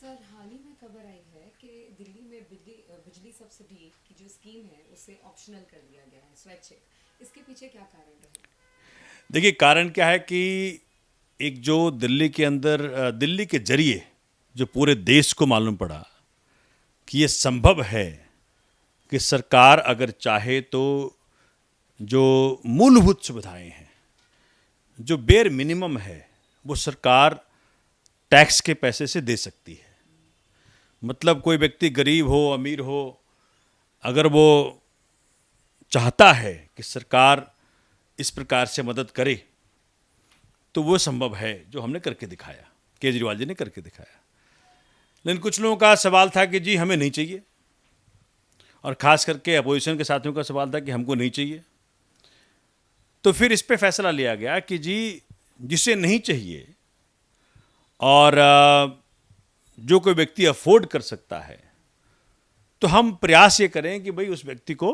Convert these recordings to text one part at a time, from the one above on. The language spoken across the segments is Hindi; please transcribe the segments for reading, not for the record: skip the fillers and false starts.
सर हाल ही में खबर आई है कि दिल्ली में बिजली सब्सिडी की जो स्कीम है उसे ऑप्शनल कर दिया गया है, स्वैच्छिक। इसके पीछे क्या कारण रहे? देखिए, कारण क्या है कि एक जो दिल्ली के अंदर दिल्ली के जरिए जो पूरे देश को मालूम पड़ा कि ये संभव है कि सरकार अगर चाहे तो जो मूलभूत सुविधाएं हैं, जो बेर मिनिमम है, वो सरकार टैक्स के पैसे से दे सकती है। मतलब कोई व्यक्ति गरीब हो अमीर हो, अगर वो चाहता है कि सरकार इस प्रकार से मदद करे तो वो संभव है, जो हमने करके दिखाया, केजरीवाल जी ने करके दिखाया। लेकिन कुछ लोगों का सवाल था कि जी हमें नहीं चाहिए, और ख़ास करके अपोजिशन के साथियों का सवाल था कि हमको नहीं चाहिए। तो फिर इस पे फैसला लिया गया कि जी जिसे नहीं चाहिए और जो कोई व्यक्ति अफोर्ड कर सकता है, तो हम प्रयास ये करें कि भाई उस व्यक्ति को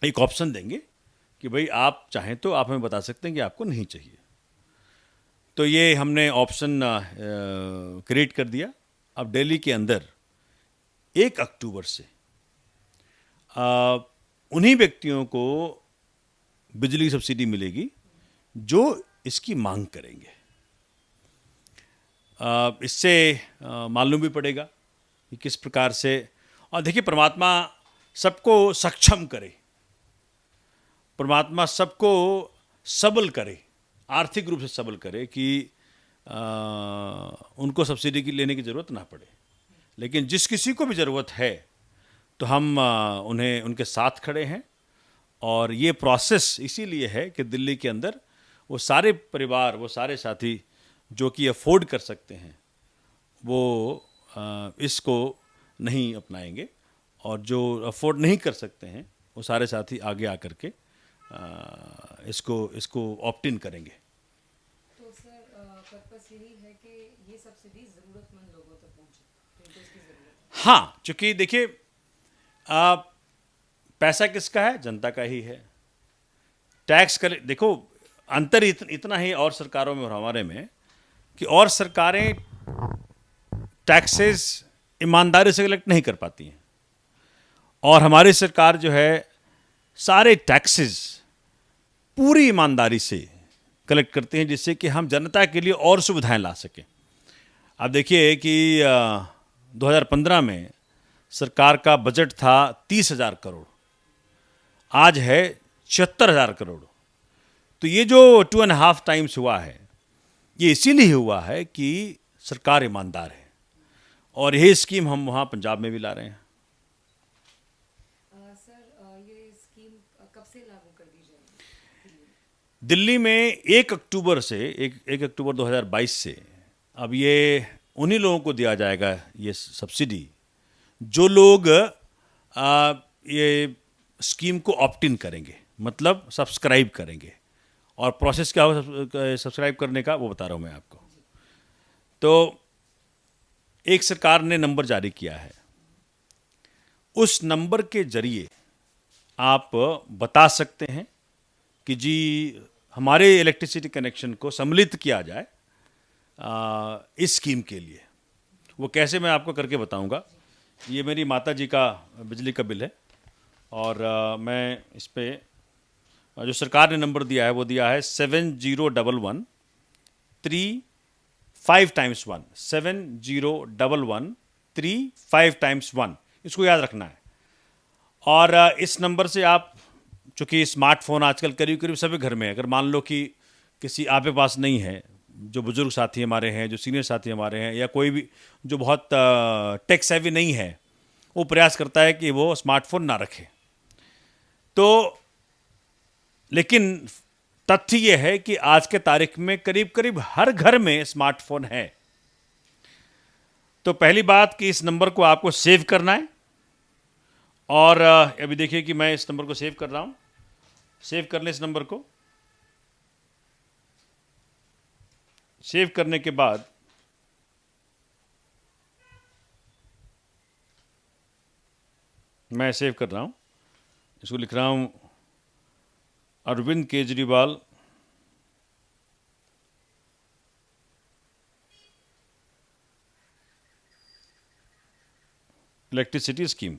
एक ऑप्शन देंगे कि भाई आप चाहें तो आप हमें बता सकते हैं कि आपको नहीं चाहिए। तो ये हमने ऑप्शन क्रिएट कर दिया। अब दिल्ली के अंदर 1 अक्टूबर से उन्हीं व्यक्तियों को बिजली सब्सिडी मिलेगी जो इसकी मांग करेंगे। इससे मालूम भी पड़ेगा कि किस प्रकार से। और देखिए, परमात्मा सबको सक्षम करे, परमात्मा सबको सबल करे, आर्थिक रूप से सबल करे कि उनको सब्सिडी की लेने की ज़रूरत ना पड़े। लेकिन जिस किसी को भी ज़रूरत है तो हम उन्हें उनके साथ खड़े हैं। और ये प्रोसेस इसीलिए है कि दिल्ली के अंदर वो सारे परिवार, वो सारे साथी जो कि अफोर्ड कर सकते हैं, वो इसको नहीं अपनाएंगे, और जो अफोर्ड नहीं कर सकते हैं वो सारे साथी आगे आकर के इसको इसको ऑप्ट इन करेंगे। तो सर पर्पस यही है कि ये सब्सिडी ज़रूरतमंद लोगों तक पहुंचे जिनको इसकी ज़रूरत हाँ, चूंकि देखिए, आ, पैसा किसका है? जनता का ही है। टैक्स कर देखो, अंतर इतना ही और सरकारों में और हमारे में कि और सरकारें टैक्सेस ईमानदारी से कलेक्ट नहीं कर पाती हैं, और हमारी सरकार जो है सारे टैक्सेस पूरी ईमानदारी से कलेक्ट करते हैं, जिससे कि हम जनता के लिए और सुविधाएं ला सकें। आप देखिए कि 2015 में सरकार का बजट था 30,000 करोड़, आज है 76,000 करोड़। तो ये जो 2.5 टाइम्स हुआ है, ये इसीलिए हुआ है कि सरकार ईमानदार है। और यही स्कीम हम वहाँ पंजाब में भी ला रहे हैं। है। सर ये स्कीम कब से लागू कर दी जाएगी दिल्ली में? दिल्ली में 1 अक्टूबर से, 1 अक्टूबर 2022 से अब ये उन्हीं लोगों को दिया जाएगा ये सब्सिडी जो लोग ये स्कीम को ऑप्ट इन करेंगे, मतलब सब्सक्राइब करेंगे। और प्रोसेस क्या हो सब्सक्राइब करने का, वो बता रहा हूँ मैं आपको। तो एक सरकार ने नंबर जारी किया है, उस नंबर के जरिए आप बता सकते हैं कि जी हमारे इलेक्ट्रिसिटी कनेक्शन को सम्मिलित किया जाए इस स्कीम के लिए। वो कैसे, मैं आपको करके बताऊंगा। ये मेरी माता जी का बिजली का बिल है, और मैं इस पे जो सरकार ने नंबर दिया है वो दिया है 7011 3 5 टाइम्स 1, 7011 3 5 टाइम्स 1। इसको याद रखना है। और इस नंबर से आप, चूँकि स्मार्टफोन आजकल करीब करीब सभी घर में है, अगर मान लो कि किसी आपके पास नहीं है, जो बुजुर्ग साथी हमारे हैं, जो सीनियर साथी हमारे हैं, या कोई भी जो बहुत टेक सेवी नहीं है, वो प्रयास करता है कि वो स्मार्टफोन ना रखे। तो लेकिन तथ्य ये है कि आज के तारीख में करीब करीब हर घर में स्मार्टफोन है। तो पहली बात कि इस नंबर को आपको सेव करना है। और अभी देखिए कि मैं इस नंबर को सेव कर रहा हूँ। सेव कर लें इस नंबर को। सेव करने के बाद मैं सेव कर रहा हूँ, इसको लिख रहा हूँ अरविंद केजरीवाल इलेक्ट्रिसिटी स्कीम।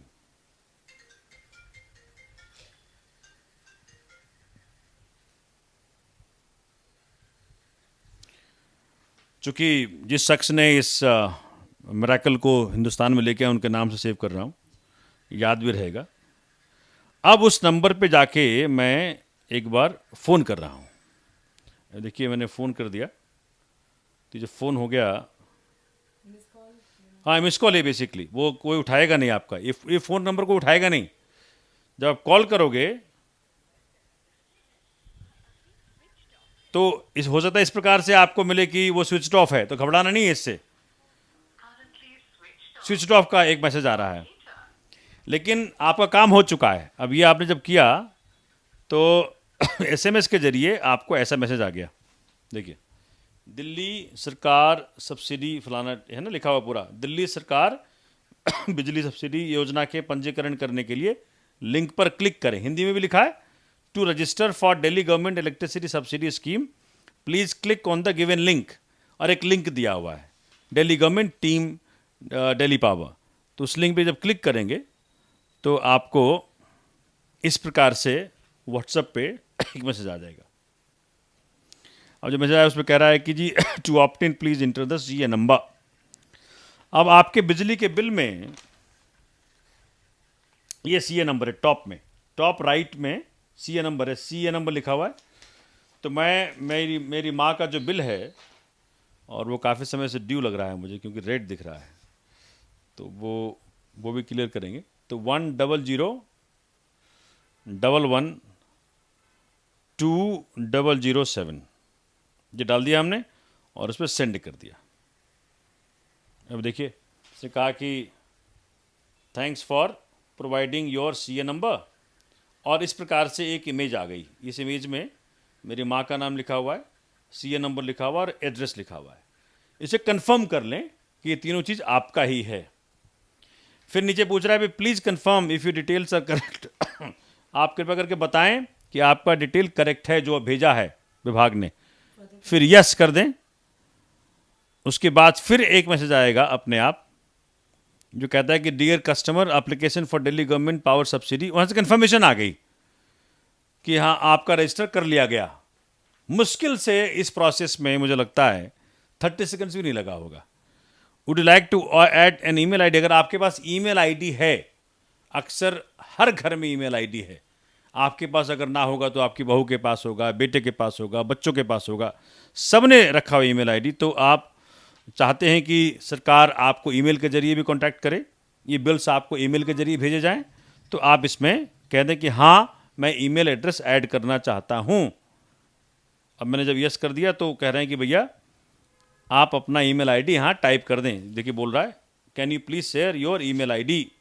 चूंकि जिस शख्स ने इस मिराकल को हिंदुस्तान में लेके आए, उनके नाम से सेव कर रहा हूँ, याद भी रहेगा। अब उस नंबर पे जाके मैं एक बार फ़ोन कर रहा हूँ। देखिए मैंने फ़ोन कर दिया, तो जो फ़ोन हो गया, मिस कॉल। हाँ मिस कॉल है बेसिकली, वो कोई उठाएगा नहीं आपका, ये फ़ोन नंबर को उठाएगा नहीं। जब आप कॉल करोगे तो इस हो सकता है इस प्रकार से आपको मिले कि वो स्विच ऑफ है, तो घबराना नहीं है इससे। स्विच ऑफ का एक मैसेज आ रहा है, लेकिन आपका काम हो चुका है। अब ये आपने जब किया तो एसएमएस के जरिए आपको ऐसा मैसेज आ गया। देखिए, दिल्ली सरकार सब्सिडी फलाना है ना लिखा हुआ पूरा, दिल्ली सरकार बिजली सब्सिडी योजना के पंजीकरण करने के लिए लिंक पर क्लिक करें। हिंदी में भी लिखा है, to register for Delhi government electricity subsidy scheme please click on the given link, और एक लिंक दिया हुआ है, Delhi government team Delhi power. तो उस लिंक पे जब क्लिक करेंगे तो आपको इस प्रकार से व्हाट्सएप पे एक मैसेज आ जाएगा। अब जो मैसेज आया उसमें कह रहा है कि जी to opt in please enter the CA number. अब आपके बिजली के बिल में ये सीए नंबर है, टॉप में, टॉप राइट में सीए नंबर है, सीए नंबर लिखा हुआ है। तो मेरी माँ का जो बिल है, और वो काफ़ी समय से ड्यू लग रहा है मुझे क्योंकि रेट दिख रहा है, तो वो भी क्लियर करेंगे। तो 100112107 ये डाल दिया हमने और उस पर सेंड कर दिया। अब देखिए, इसने कहा कि thanks for providing your CA number, और इस प्रकार से एक इमेज आ गई। इस इमेज में मेरी माँ का नाम लिखा हुआ है, सीए नंबर लिखा हुआ है और एड्रेस लिखा हुआ है। इसे कंफर्म कर लें कि ये तीनों चीज़ आपका ही है। फिर नीचे पूछ रहा है भी please confirm if you details are correct. आप कृपया करके बताएं कि आपका डिटेल करेक्ट है जो भेजा है विभाग ने, फिर यस कर दें। उसके बाद फिर एक मैसेज आएगा अपने आप जो कहता है कि dear customer application for Delhi government power subsidy. वहाँ से कंफर्मेशन आ गई कि हाँ आपका रजिस्टर कर लिया गया। मुश्किल से इस प्रोसेस में मुझे लगता है 30 सेकंड्स भी नहीं लगा होगा। Would you like to add an email ID? अगर आपके पास ईमेल आईडी है, अक्सर हर घर में ईमेल आईडी है, आपके पास अगर ना होगा तो आपकी बहू के पास होगा, बेटे के पास होगा, बच्चों के पास होगा, सबने रखा हुआ ईमेल आईडी। तो आप चाहते हैं कि सरकार आपको ईमेल के जरिए भी कांटेक्ट करे, ये बिल्स आपको ईमेल के जरिए भेजे जाएं, तो आप इसमें कह दें कि हाँ मैं ईमेल एड्रेस ऐड करना चाहता हूँ। अब मैंने जब यस कर दिया तो कह रहे हैं कि भैया आप अपना ईमेल आईडी यहाँ टाइप कर दें। देखिए बोल रहा है can you please share your email ID.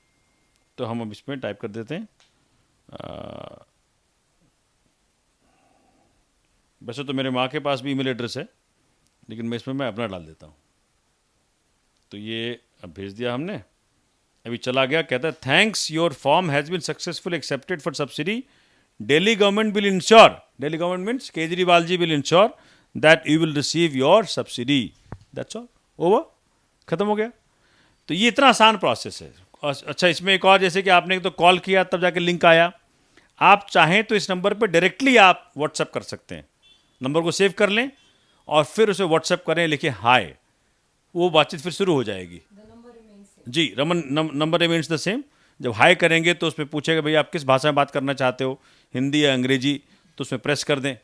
तो हम अब इसमें टाइप कर देते हैं। वैसे तो मेरे माँ के पास भी ईमेल एड्रेस है, लेकिन मैं अपना डाल देता हूँ। तो ये अब भेज दिया हमने, अभी चला गया। कहता है thanks your form has been successfully accepted for subsidy, Delhi government will ensure, Delhi government means Kejriwal ji will ensure that you will receive your subsidy. That's all, over, खत्म हो गया। तो ये इतना आसान प्रोसेस है। अच्छा, इसमें एक और, जैसे कि आपने तो कॉल किया तब जाके लिंक आया, आप चाहें तो इस नंबर पर डायरेक्टली आप व्हाट्सएप कर सकते हैं। नंबर को सेव कर लें और फिर उसे व्हाट्सएप करें, लिखे हाय, वो बातचीत फिर शुरू हो जाएगी। जी, नंबर रिमेन्स द सेम। जब हाय करेंगे तो उसमें पूछेगा भैया आप किस भाषा में बात करना चाहते हो, हिंदी या अंग्रेजी, तो उसमें प्रेस कर दें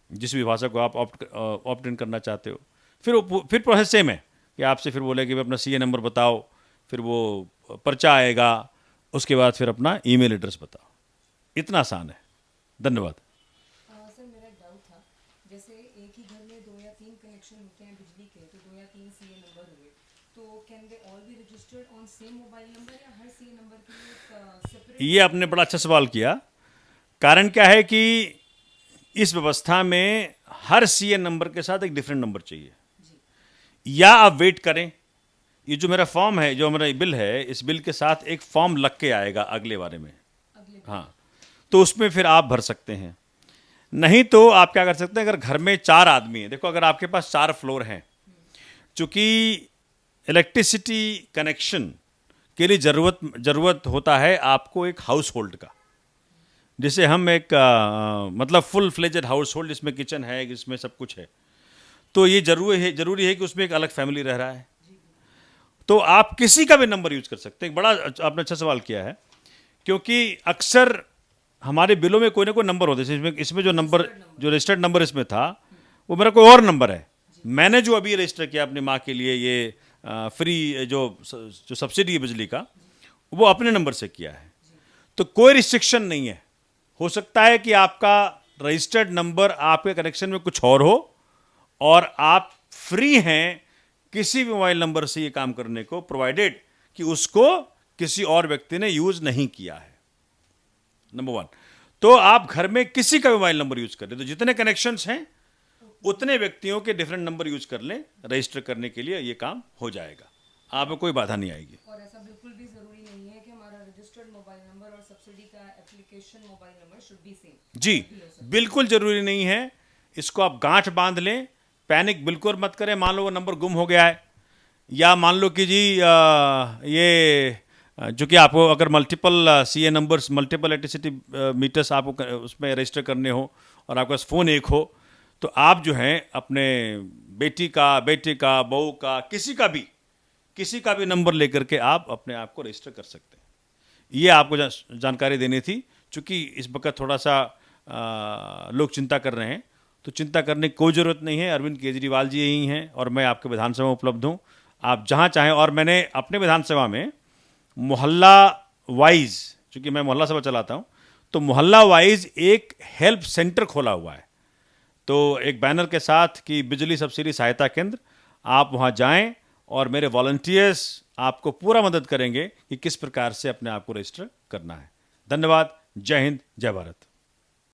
जिस भी भाषा को आप ऑप्ट इन करना चाहते हो। फिर प्रोसेस सेम है कि आपसे फिर बोले कि भाई अपना सीए नंबर बताओ, फिर वो पर्चा आएगा, उसके बाद फिर अपना ईमेल एड्रेस बताओ। इतना आसान है। धन्यवाद। सर मेरा एक डाउट था, जैसे एक ही घर में 2 या 3 कनेक्शन होते हैं बिजली के, तो 2 या 3 सीए नंबर हुए, तो can they all be registered on same mobile number या हर सीए नंबर के लिए सेपरेट? ये आपने बड़ा अच्छा सवाल किया। कारण क्या है कि इस व्यवस्था में हर सीए नंबर के साथ एक डिफरेंट नंबर चाहिए, या आप वेट करें। ये जो मेरा फॉर्म है, जो मेरा बिल है, इस बिल के साथ एक फॉर्म लग के आएगा अगले बारे में, हाँ, तो उसमें फिर आप भर सकते हैं। नहीं तो आप क्या कर सकते हैं, अगर घर में 4 आदमी हैं, देखो अगर आपके पास 4 फ्लोर हैं, चूंकि इलेक्ट्रिसिटी कनेक्शन के लिए ज़रूरत होता है आपको एक हाउस होल्ड का। जैसे हम एक मतलब फुल फ्लेजेड हाउस होल्ड जिसमें किचन है, जिसमें सब कुछ है, तो ये जरूरी है कि उसमें एक अलग फैमिली रह रहा है। तो आप किसी का भी नंबर यूज कर सकते हैं। बड़ा आपने अच्छा सवाल किया है, क्योंकि अक्सर हमारे बिलों में कोई ना कोई नंबर होते हैं। इसमें जो नंबर, जो रजिस्टर्ड नंबर इसमें था, वो मेरा कोई और नंबर है। मैंने जो अभी रजिस्टर किया अपनी माँ के लिए, ये फ्री जो सब्सिडी है बिजली का, वो अपने नंबर से किया है। तो कोई रिस्ट्रिक्शन नहीं है। हो सकता है कि आपका रजिस्टर्ड नंबर आपके कनेक्शन में कुछ और हो, और आप फ्री हैं किसी भी मोबाइल नंबर से ये काम करने को, प्रोवाइडेड कि उसको किसी और व्यक्ति ने यूज नहीं किया है। नंबर 1। तो आप घर में किसी का मोबाइल नंबर यूज करें, तो जितने कनेक्शंस हैं उतने व्यक्तियों के डिफरेंट नंबर यूज कर लें, रजिस्टर करने के लिए ये काम हो जाएगा, आप में कोई बाधा नहीं आएगी। और ऐसा बिल्कुल भी जरूरी नहीं है कि हमारा रजिस्टर्ड मोबाइल नंबर और सब्सिडी का application mobile number should be same. जी, बिल्कुल जरूरी नहीं है। इसको आप गांठ बांध लें, पैनिक बिल्कुल मत करें। मान लो वो नंबर गुम हो गया है, या मान लो कि जी जो कि आपको अगर multiple CA numbers, multiple electricity meters आपको उसमें रजिस्टर करने हो, और आपके पास फ़ोन एक हो, तो आप जो है अपने बेटी का, बेटे का, बहू का, किसी का भी नंबर लेकर के आप अपने आप को रजिस्टर कर सकते हैं। ये आपको जानकारी देनी थी। चूँकि इस वक्त थोड़ा सा लोग चिंता कर रहे हैं, तो चिंता करने की कोई ज़रूरत नहीं है। अरविंद केजरीवाल जी यही हैं, और मैं आपके विधानसभा में उपलब्ध हूँ, आप जहाँ चाहें। और मैंने अपने विधानसभा में मोहल्ला वाइज, चूँकि मैं मोहल्ला सभा चलाता हूँ, तो मोहल्ला वाइज एक हेल्प सेंटर खोला हुआ है। तो एक बैनर के साथ कि बिजली सब्सिडी सहायता केंद्र, आप वहाँ जाएं और मेरे वॉलंटियर्स आपको पूरा मदद करेंगे कि किस प्रकार से अपने आप को रजिस्टर करना है। धन्यवाद। जय हिंद, जय भारत।